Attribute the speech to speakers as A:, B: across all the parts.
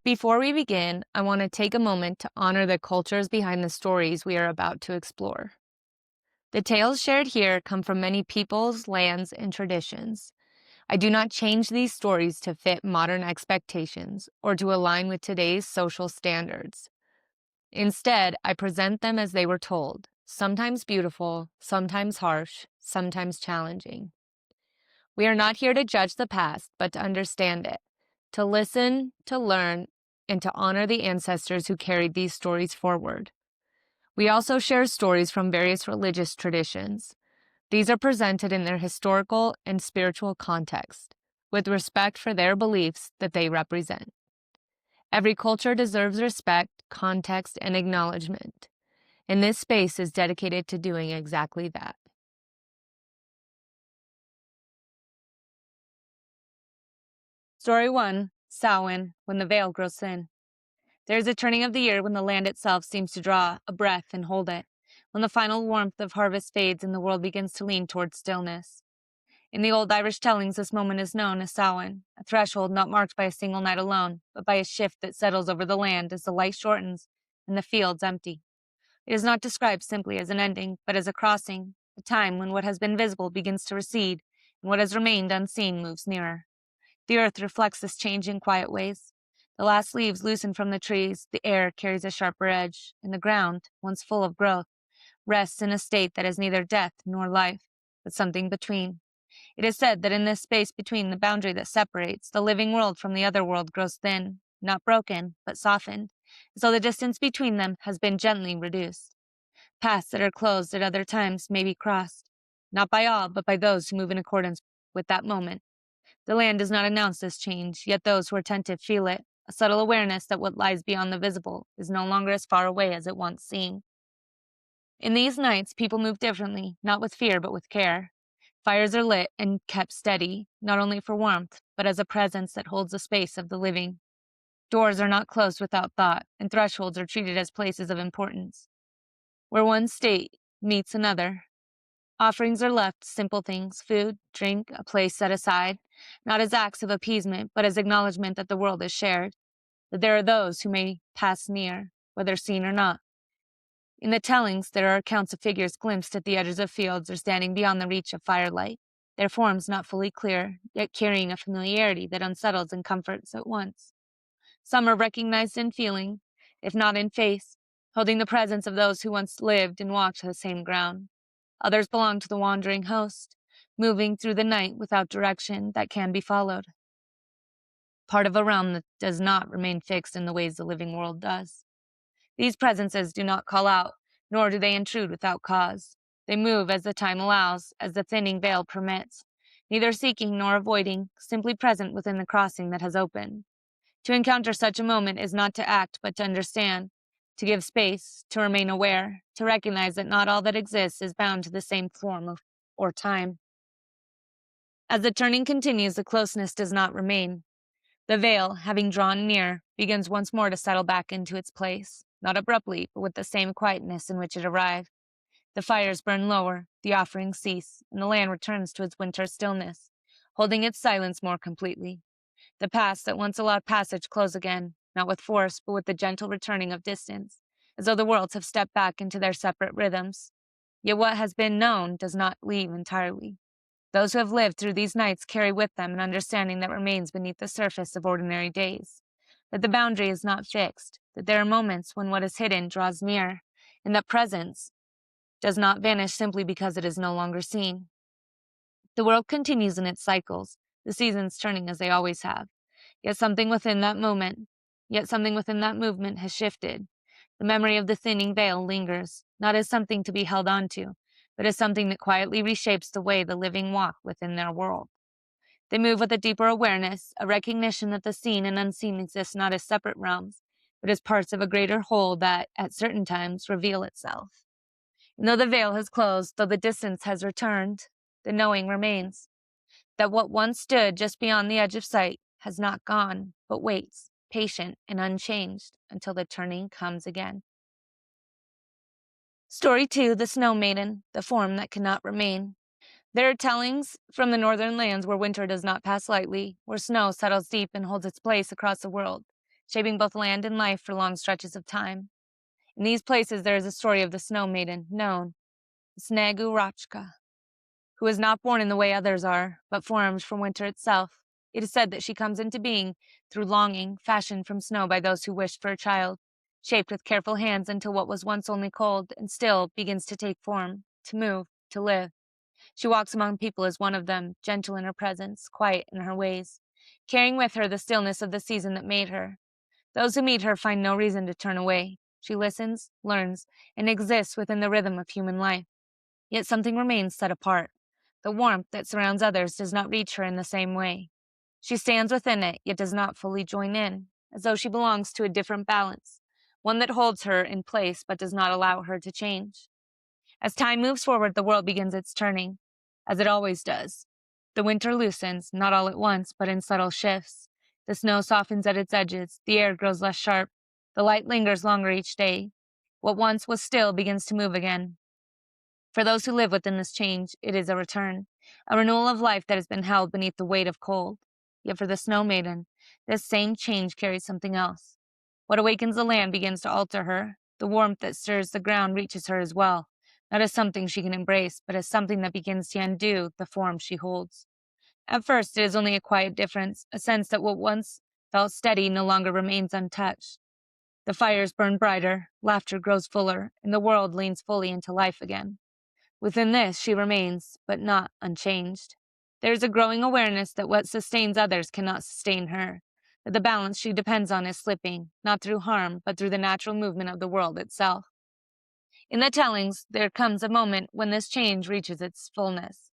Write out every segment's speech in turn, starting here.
A: Before we begin, I want to take a moment to honor the cultures behind the stories we are about to explore. The tales shared here come from many peoples, lands, and traditions. I do not change these stories to fit modern expectations or to align with today's social standards. Instead, I present them as they were told, sometimes beautiful, sometimes harsh, sometimes challenging. We are not here to judge the past, but to understand it, to listen, to learn, and to honor the ancestors who carried these stories forward. We also share stories from various religious traditions. These are presented in their historical and spiritual context, with respect for their beliefs that they represent. Every culture deserves respect, context, and acknowledgement, and this space is dedicated to doing exactly that. Story 1, Samhain, when the veil grows thin. There is a turning of the year when the land itself seems to draw a breath and hold it, when the final warmth of harvest fades and the world begins to lean towards stillness. In the old Irish tellings, this moment is known as Samhain, a threshold not marked by a single night alone, but by a shift that settles over the land as the light shortens and the fields empty. It is not described simply as an ending, but as a crossing, a time when what has been visible begins to recede, and what has remained unseen moves nearer. The earth reflects this change in quiet ways. The last leaves loosen from the trees, the air carries a sharper edge, and the ground, once full of growth, rests in a state that is neither death nor life, but something between. It is said that in this space between the boundary that separates the living world from the other world grows thin, not broken, but softened, as though the distance between them has been gently reduced. Paths that are closed at other times may be crossed, not by all, but by those who move in accordance with that moment. The land does not announce this change, yet those who are attentive feel it, a subtle awareness that what lies beyond the visible is no longer as far away as it once seemed. In these nights, people move differently, not with fear, but with care. Fires are lit and kept steady, not only for warmth, but as a presence that holds the space of the living. Doors are not closed without thought, and thresholds are treated as places of importance. Where one state meets another, offerings are left, simple things, food, drink, a place set aside, not as acts of appeasement, but as acknowledgement that the world is shared, that there are those who may pass near, whether seen or not. In the tellings, there are accounts of figures glimpsed at the edges of fields or standing beyond the reach of firelight, their forms not fully clear, yet carrying a familiarity that unsettles and comforts at once. Some are recognized in feeling, if not in face, holding the presence of those who once lived and walked the same ground. Others belong to the wandering host, moving through the night without direction that can be followed. Part of a realm that does not remain fixed in the ways the living world does. These presences do not call out, nor do they intrude without cause. They move as the time allows, as the thinning veil permits, neither seeking nor avoiding, simply present within the crossing that has opened. To encounter such a moment is not to act, but to understand, to give space, to remain aware, to recognize that not all that exists is bound to the same form or time. As the turning continues, the closeness does not remain. The veil, having drawn near, begins once more to settle back into its place, not abruptly, but with the same quietness in which it arrived. The fires burn lower, the offerings cease, and the land returns to its winter stillness, holding its silence more completely. The paths that once allowed passage close again, not with force, but with the gentle returning of distance, as though the worlds have stepped back into their separate rhythms. Yet what has been known does not leave entirely. Those who have lived through these nights carry with them an understanding that remains beneath the surface of ordinary days, that the boundary is not fixed, that there are moments when what is hidden draws near, and that presence does not vanish simply because it is no longer seen. The world continues in its cycles, the seasons turning as they always have. Yet something within that movement has shifted. The memory of the thinning veil lingers, not as something to be held onto, but as something that quietly reshapes the way the living walk within their world. They move with a deeper awareness, a recognition that the seen and unseen exist not as separate realms, but as parts of a greater whole that, at certain times, reveal itself. And though the veil has closed, though the distance has returned, the knowing remains, that what once stood just beyond the edge of sight has not gone, but waits, patient and unchanged, until the turning comes again. Story 2, The Snow Maiden, the form that cannot remain. There are tellings from the northern lands where winter does not pass lightly, where snow settles deep and holds its place across the world. shaping both land and life for long stretches of time. In these places, there is a story of the Snow Maiden, known as Snegurachka, who is not born in the way others are, but formed from winter itself. It is said that she comes into being through longing, fashioned from snow by those who wished for a child, shaped with careful hands until what was once only cold and still begins to take form, to move, to live. She walks among people as one of them, gentle in her presence, quiet in her ways, carrying with her the stillness of the season that made her. Those who meet her find no reason to turn away. She listens, learns, and exists within the rhythm of human life. Yet something remains set apart. The warmth that surrounds others does not reach her in the same way. She stands within it, yet does not fully join in, as though she belongs to a different balance, one that holds her in place but does not allow her to change. As time moves forward, the world begins its turning, as it always does. The winter loosens, not all at once, but in subtle shifts. The snow softens at its edges, the air grows less sharp, the light lingers longer each day. What once was still begins to move again. For those who live within this change, it is a return, a renewal of life that has been held beneath the weight of cold. Yet for the Snow Maiden, this same change carries something else. What awakens the land begins to alter her. The warmth that stirs the ground reaches her as well, not as something she can embrace, but as something that begins to undo the form she holds. At first, it is only a quiet difference, a sense that what once felt steady no longer remains untouched. The fires burn brighter, laughter grows fuller, and the world leans fully into life again. Within this, she remains, but not unchanged. There is a growing awareness that what sustains others cannot sustain her, that the balance she depends on is slipping, not through harm, but through the natural movement of the world itself. In the tellings, there comes a moment when this change reaches its fullness.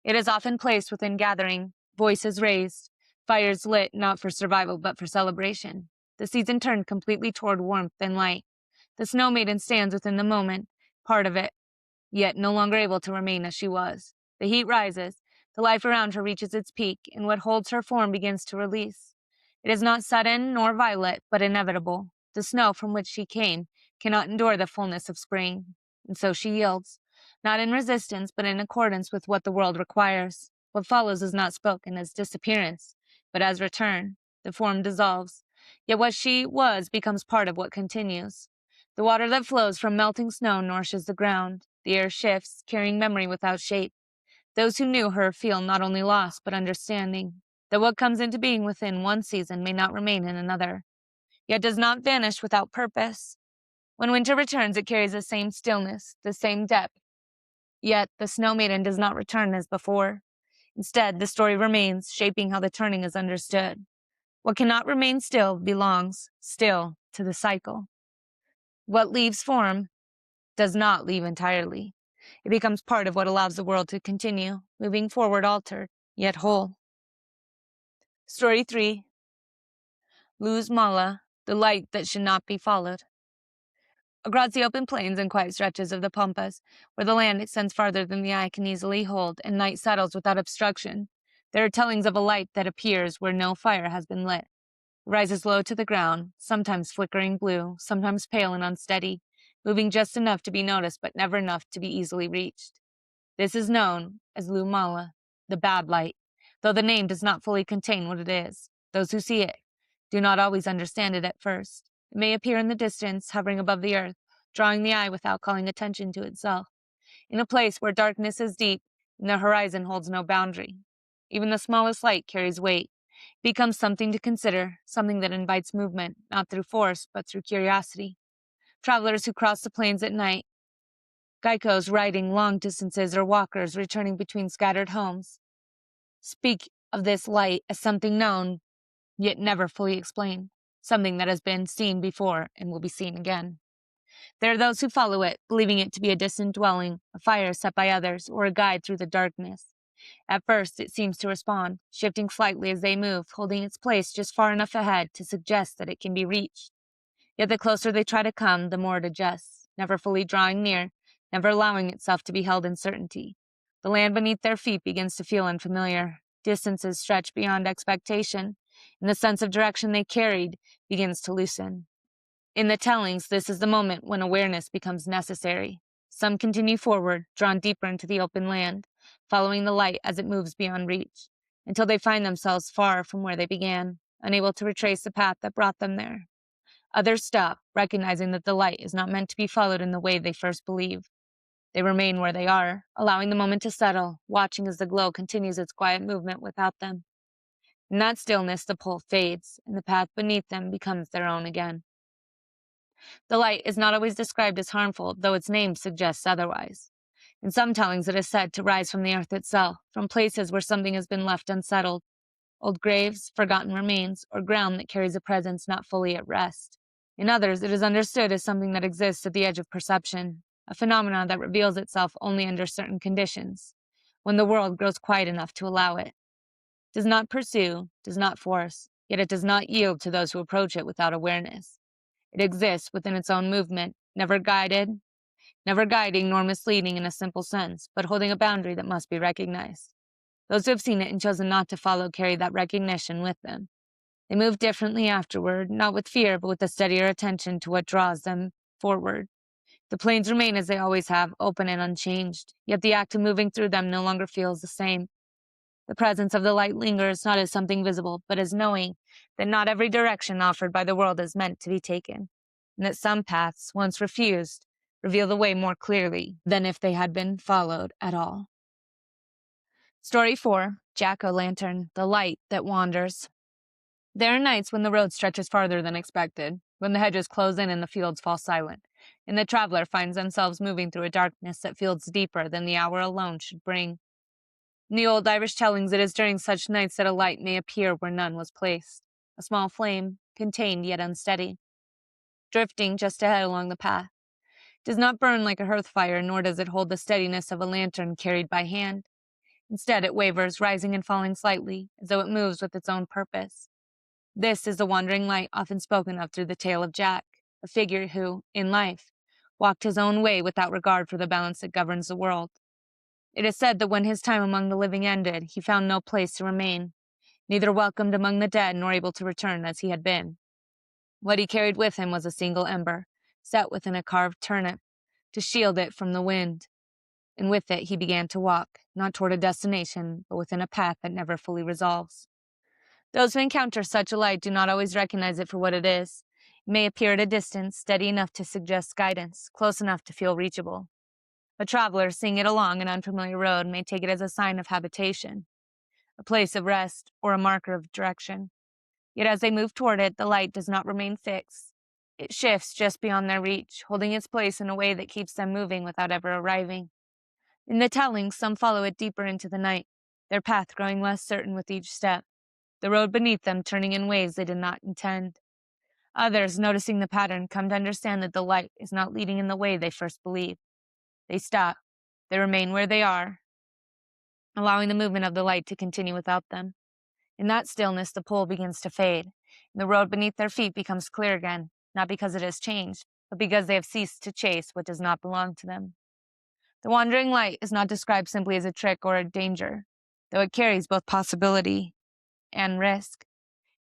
A: It is often placed within gathering, voices raised, fires lit not for survival but for celebration. The season turned completely toward warmth and light. The Snow Maiden stands within the moment, part of it, yet no longer able to remain as she was. The heat rises, the life around her reaches its peak, and what holds her form begins to release. It is not sudden nor violent, but inevitable. The snow from which she came cannot endure the fullness of spring, and so she yields, not in resistance, but in accordance with what the world requires. What follows is not spoken as disappearance, but as return. The form dissolves, yet what she was becomes part of what continues. The water that flows from melting snow nourishes the ground. The air shifts, carrying memory without shape. Those who knew her feel not only loss, but understanding, that what comes into being within one season may not remain in another, yet does not vanish without purpose. When winter returns, it carries the same stillness, the same depth. Yet the Snow Maiden does not return as before. Instead, the story remains, shaping how the turning is understood. What cannot remain still belongs, still, to the cycle. What leaves form does not leave entirely. It becomes part of what allows the world to continue, moving forward altered, yet whole. Story 3. Luz Mala, the light that should not be followed. Across the open plains and quiet stretches of the Pampas, where the land extends farther than the eye can easily hold and night settles without obstruction, there are tellings of a light that appears where no fire has been lit. It rises low to the ground, sometimes flickering blue, sometimes pale and unsteady, moving just enough to be noticed but never enough to be easily reached. This is known as Luz Mala, the bad light, though the name does not fully contain what it is. Those who see it do not always understand it at first. It may appear in the distance, hovering above the earth, drawing the eye without calling attention to itself, in a place where darkness is deep and the horizon holds no boundary. Even the smallest light carries weight. It becomes something to consider, something that invites movement, not through force, but through curiosity. Travelers who cross the plains at night, Geikos riding long distances, or walkers returning between scattered homes, speak of this light as something known, yet never fully explained, something that has been seen before and will be seen again. There are those who follow it, believing it to be a distant dwelling, a fire set by others, or a guide through the darkness. At first, it seems to respond, shifting slightly as they move, holding its place just far enough ahead to suggest that it can be reached. Yet the closer they try to come, the more it adjusts, never fully drawing near, never allowing itself to be held in certainty. The land beneath their feet begins to feel unfamiliar. Distances stretch beyond expectation, and the sense of direction they carried begins to loosen. In the tellings, this is the moment when awareness becomes necessary. Some continue forward, drawn deeper into the open land, following the light as it moves beyond reach, until they find themselves far from where they began. unable to retrace the path that brought them there. Others stop, recognizing that the light is not meant to be followed in the way they first believe. They remain where they are, allowing the moment to settle, watching as the glow continues its quiet movement without them. In that stillness, the pull fades, and the path beneath them becomes their own again. The light is not always described as harmful, though its name suggests otherwise. In some tellings, it is said to rise from the earth itself, from places where something has been left unsettled, old graves, forgotten remains, or ground that carries a presence not fully at rest. In others, it is understood as something that exists at the edge of perception, a phenomenon that reveals itself only under certain conditions, when the world grows quiet enough to allow it. It does not pursue, does not force, yet it does not yield to those who approach it without awareness. It exists within its own movement, never guiding nor misleading in a simple sense, but holding a boundary that must be recognized. Those who have seen it and chosen not to follow carry that recognition with them. They move differently afterward, not with fear, but with a steadier attention to what draws them forward. The plains remain as they always have, open and unchanged, yet the act of moving through them no longer feels the same. The presence of the light lingers not as something visible, but as knowing that not every direction offered by the world is meant to be taken, and that some paths, once refused, reveal the way more clearly than if they had been followed at all. Story 4, Jack-o'-lantern, the light that wanders. There are nights when the road stretches farther than expected, when the hedges close in and the fields fall silent, and the traveler finds themselves moving through a darkness that feels deeper than the hour alone should bring. In the old Irish tellings, it is during such nights that a light may appear where none was placed, a small flame, contained yet unsteady, drifting just ahead along the path. It does not burn like a hearth fire, nor does it hold the steadiness of a lantern carried by hand. Instead, it wavers, rising and falling slightly, as though it moves with its own purpose. This is the wandering light often spoken of through the tale of Jack, a figure who, in life, walked his own way without regard for the balance that governs the world. It is said that when his time among the living ended, he found no place to remain, neither welcomed among the dead nor able to return as he had been. What he carried with him was a single ember, set within a carved turnip, to shield it from the wind. And with it he began to walk, not toward a destination, but within a path that never fully resolves. Those who encounter such a light do not always recognize it for what it is. It may appear at a distance, steady enough to suggest guidance, close enough to feel reachable. A traveler seeing it along an unfamiliar road may take it as a sign of habitation, a place of rest, or a marker of direction. Yet as they move toward it, the light does not remain fixed. It shifts just beyond their reach, holding its place in a way that keeps them moving without ever arriving. In the tellings, some follow it deeper into the night, their path growing less certain with each step, the road beneath them turning in ways they did not intend. Others, noticing the pattern, come to understand that the light is not leading in the way they first believed. They stop. They remain where they are, allowing the movement of the light to continue without them. In that stillness, the pull begins to fade, and the road beneath their feet becomes clear again, not because it has changed, but because they have ceased to chase what does not belong to them. The wandering light is not described simply as a trick or a danger, though it carries both possibility and risk.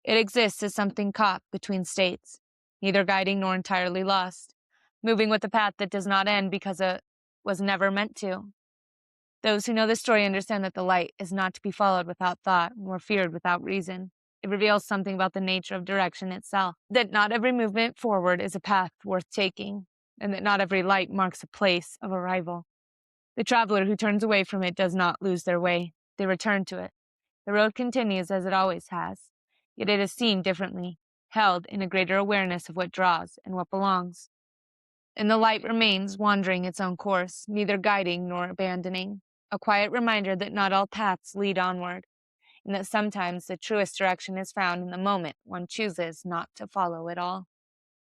A: It exists as something caught between states, neither guiding nor entirely lost, moving with a path that does not end because it was never meant to. Those who know the story understand that the light is not to be followed without thought, nor feared without reason. It reveals something about the nature of direction itself, that not every movement forward is a path worth taking, and that not every light marks a place of arrival. The traveler who turns away from it does not lose their way. They return to it. The road continues as it always has, yet it is seen differently, held in a greater awareness of what draws and what belongs. And the light remains wandering its own course, neither guiding nor abandoning, a quiet reminder that not all paths lead onward, and that sometimes the truest direction is found in the moment one chooses not to follow at all.